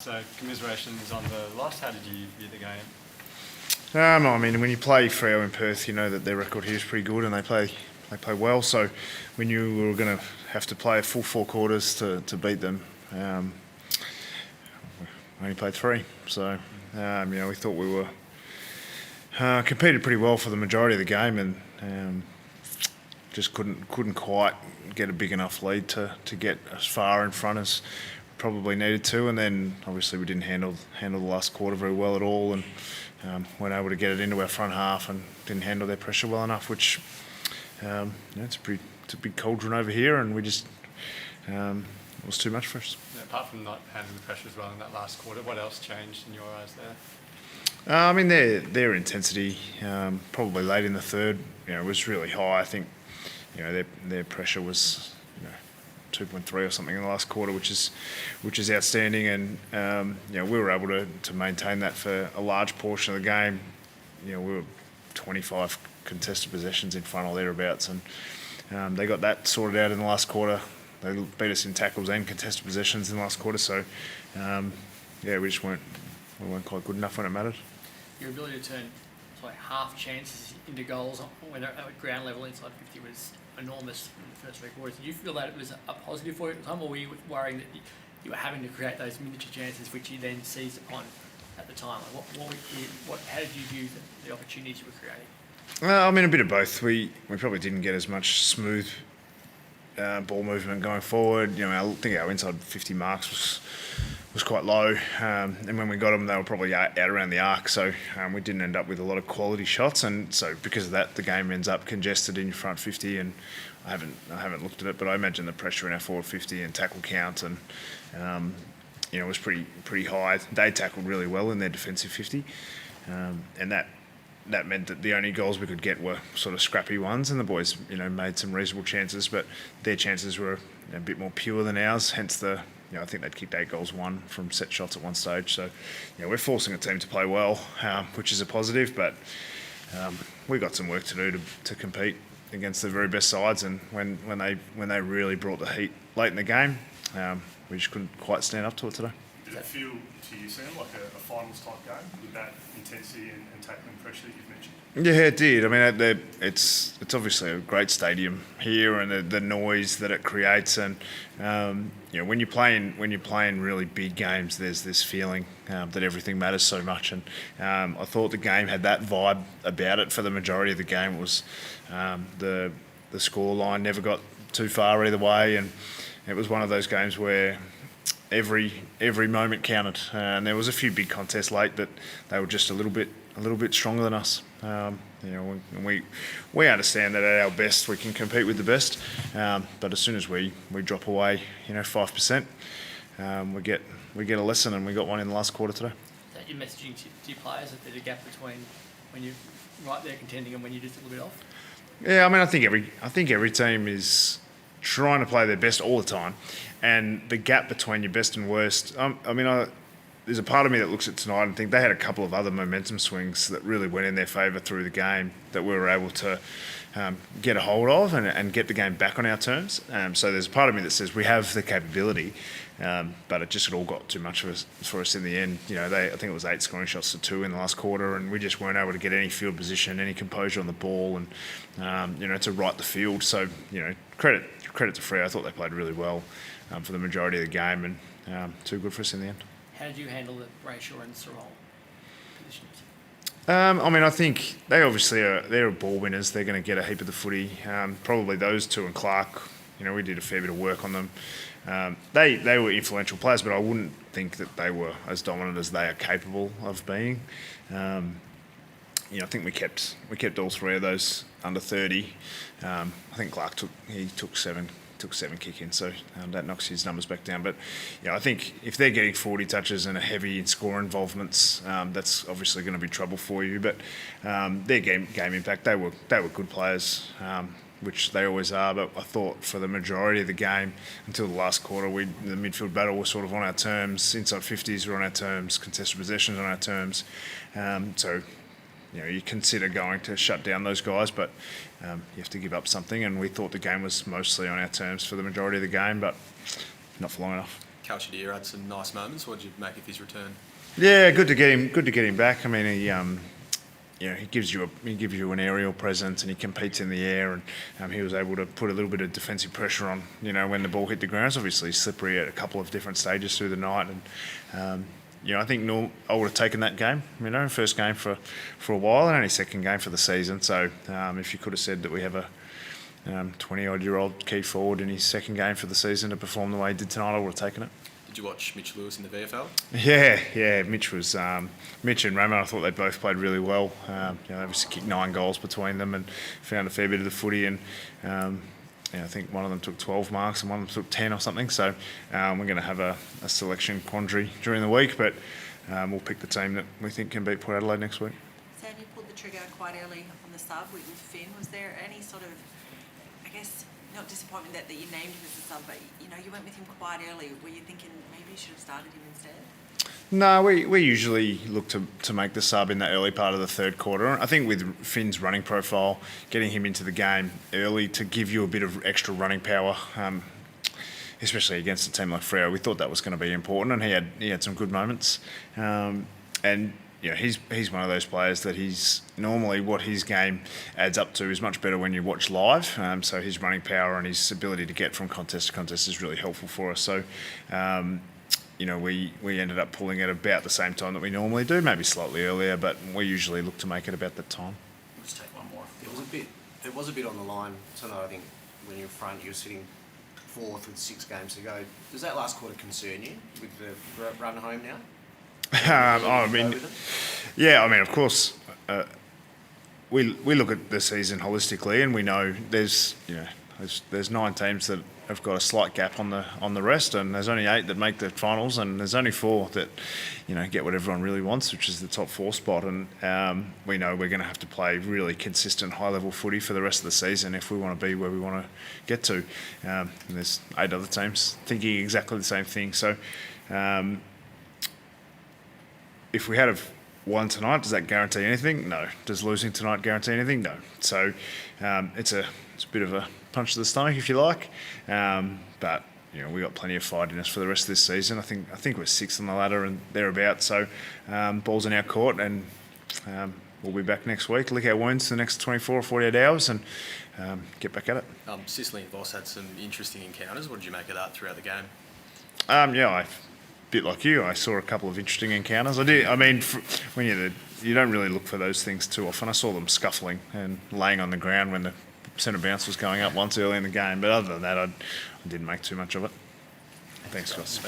So commiserations on the loss. How did you view the game? I mean, when you play Freo in Perth, you know that their record here is pretty good, and they play well. So we knew we were going to have to play a full 4 quarters to beat them. We only played 3, so we thought we were competed pretty well for the majority of the game, and just couldn't quite get a big enough lead to get as far in front as probably needed to. And then obviously we didn't handle the last quarter very well at all, and weren't able to get it into our front half and didn't handle their pressure well enough, which it's a big cauldron over here, and we just it was too much for us. Yeah, apart from not handling the pressure as well in that last quarter, what else changed in your eyes there? I mean, their intensity, probably late in the third, was really high. I think, their pressure was, 2.3 or something in the last quarter, which is outstanding. And we were able to maintain that for a large portion of the game. We were 25 contested possessions in front or thereabouts, and they got that sorted out in the last quarter. They beat us in tackles and contested possessions in the last quarter. So we just weren't quite good enough when it mattered. Your ability to turn half chances into goals when they're at ground level inside 50 was enormous in the first 3 quarters. Did you feel that it was a positive for you at the time, or were you worrying that you were having to create those miniature chances which you then seized upon at the time? How did you view the opportunities you were creating? I mean, a bit of both. We probably didn't get as much smooth ball movement going forward. I think our inside 50 marks was quite low, and when we got them, they were probably out around the arc. So we didn't end up with a lot of quality shots, and so because of that, the game ends up congested in your front 50. And I haven't looked at it, but I imagine the pressure in our forward 50 and tackle count and was pretty high. They tackled really well in their defensive 50, and that meant that the only goals we could get were sort of scrappy ones, and the boys, made some reasonable chances, but their chances were a bit more pure than ours. Hence I think they'd kicked 8 goals, 1 from set shots at one stage. So, we're forcing a team to play well, which is a positive, but we've got some work to do to compete against the very best sides. And when they really brought the heat late in the game, we just couldn't quite stand up to it today. Did it feel to you, Sam, like a finals type game with that intensity and tackling pressure that you've mentioned? Yeah, it did. I mean, it's obviously a great stadium here, and the noise that it creates, and when you're playing really big games, there's this feeling that everything matters so much, and I thought the game had that vibe about it for the majority of the game. It was the score line never got too far either way, and it was one of those games where every moment counted, and there was a few big contests late that they were just a little bit stronger than us. We understand that at our best we can compete with the best, but as soon as we drop away 5%, we get a lesson, and we got one in the last quarter today. Is that your messaging to your players, that there's a gap between when you're right there contending and when you're just a little bit off? Yeah, I mean, I think every team is trying to play their best all the time, and the gap between your best and worst. There's a part of me that looks at tonight and think they had a couple of other momentum swings that really went in their favour through the game that we were able to get a hold of and get the game back on our terms. So there's a part of me that says we have the capability, but it just all got too much for us in the end. I think it was 8 scoring shots to 2 in the last quarter, and we just weren't able to get any field position, any composure on the ball, and to right the field. So credit to Freo. I thought they played really well for the majority of the game, and too good for us in the end. How did you handle the Brayshaw and Sorrell positions? I think they obviously they're ball winners. They're going to get a heap of the footy. Probably those two and Clark. We did a fair bit of work on them. They were influential players, but I wouldn't think that they were as dominant as they are capable of being. I think we kept all 3 of those under 30. I think Clark took 7 kick-ins, so that knocks his numbers back down. But I think if they're getting 40 touches and a heavy in score involvements, that's obviously going to be trouble for you. But their game impact, they were good players, which they always are. But I thought for the majority of the game, until the last quarter, the midfield battle was sort of on our terms. Inside 50s were on our terms, contested possessions on our terms. You consider going to shut down those guys, but you have to give up something. And we thought the game was mostly on our terms for the majority of the game, but not for long enough. Calciadere had some nice moments. What did you make of his return? Yeah, good to get him. Good to get him back. I mean, he gives you an aerial presence, and he competes in the air, and he was able to put a little bit of defensive pressure on. When the ball hit the ground, it's obviously slippery at a couple of different stages through the night, and I think I would have taken that game. First game for a while, and only second game for the season. So if you could have said that we have a 20-odd-year-old key forward in his second game for the season to perform the way he did tonight, I would have taken it. Did you watch Mitch Lewis in the VFL? Yeah. Mitch and Ramo, I thought they both played really well. They obviously kicked 9 goals between them and found a fair bit of the footy. And I think one of them took 12 marks and one of them took 10 or something. So we're going to have a selection quandary during the week, but we'll pick the team that we think can beat Port Adelaide next week. Sam, you pulled the trigger quite early on the sub with Finn. Was there any sort of, I guess, not disappointment that you named him as a sub, but you went with him quite early? Were you thinking maybe you should have started him instead? No, we usually look to make the sub in the early part of the third quarter. I think with Finn's running profile, getting him into the game early to give you a bit of extra running power, especially against a team like Freo, we thought that was going to be important, and he had some good moments. And he's one of those players that he's normally what his game adds up to is much better when you watch live. So his running power and his ability to get from contest to contest is really helpful for us. So, we ended up pulling at about the same time that we normally do, maybe slightly earlier, but we usually look to make it about that time. Let's take one more. It was a bit on the line tonight. I think when you're front, you're sitting 4th with 6 games to go. Does that last quarter concern you with the run home now? Of course, we look at the season holistically, and we know there's 9 teams that have got a slight gap on the rest, and there's only 8 that make the finals, and there's only 4 that get what everyone really wants, which is the top 4 spot. And we know we're going to have to play really consistent, high-level footy for the rest of the season if we want to be where we want to get to. And there's 8 other teams thinking exactly the same thing. So. If we had won tonight, does that guarantee anything? No. Does losing tonight guarantee anything? No. So it's a bit of a punch to the stomach, if you like. But we got plenty of fight in us for the rest of this season. I think we're 6th on the ladder and thereabouts. So ball's in our court, and we'll be back next week. Lick our wounds for the next 24 or 48 hours and get back at it. Sicily and Voss had some interesting encounters. What did you make of that throughout the game? Bit like you, I saw a couple of interesting encounters. I did. I mean, when you don't really look for those things too often. I saw them scuffling and laying on the ground when the centre bounce was going up once early in the game. But other than that, I didn't make too much of it. Thanks, guys.